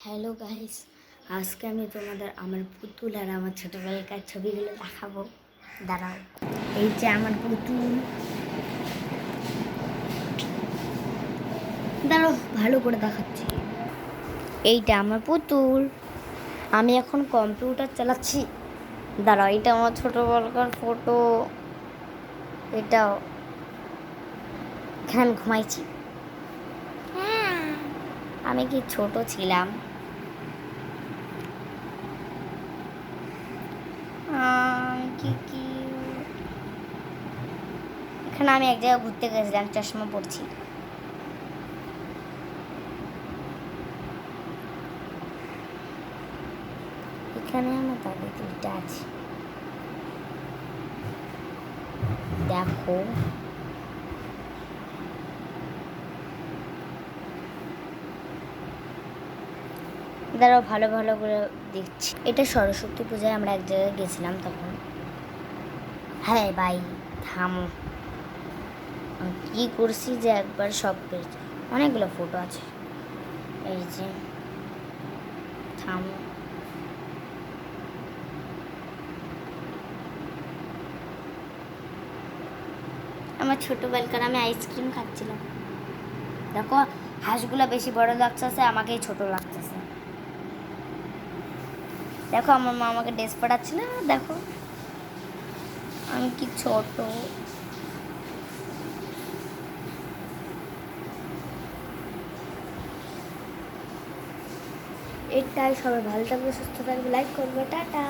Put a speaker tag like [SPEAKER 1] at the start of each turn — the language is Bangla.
[SPEAKER 1] হ্যালো গাইস, আজকে আমি তোমাদের আমার পুতুল আর আমার ছোটোবেলাকার ছবিগুলো দেখাবো। দাঁড়াও, এই যে আমার পুতুল। দাঁড়াও, ভালো করে দেখাচ্ছি। এইটা আমার পুতুল। আমি এখন কম্পিউটার চালাচ্ছি। দাঁড়াও, এটা আমার ছোটোবেলাকার ফটো। এটাও এখানে আমি ঘুমাইছি। আমি কি ছোট ছিলাম। কি এখানে আমি এক জায়গায় ঘুরতে গেছিলাম, চশমা পড়ছি। এখানে আমার দাদা দুইটা আছে, দেখো। দাঁড়াও, ভালো ভালো করে দেখছি। এটা সরস্বতী পূজায় আমরা এক জায়গায় গেছিলাম তখন। হ্যাঁ ভাই, থামো। কি করছি যে একবার সব পেয়েছি। অনেকগুলো ফটো আছে, এই যে। থামো। আমার ছোটোবেলাকার আমি আইসক্রিম খাচ্ছিলাম। দেখো, হাঁসগুলো বেশি বড় লাগতেছে, আমাকেই ছোট লাগতেছে। দেখো, আমার মা আমাকে ড্রেস পড়াচ্ছিল, দেখো আমি কি ছোট। এটাই, সবাই ভালো থাকবে, সুস্থ থাকবে, লাইক করবে, টাটা।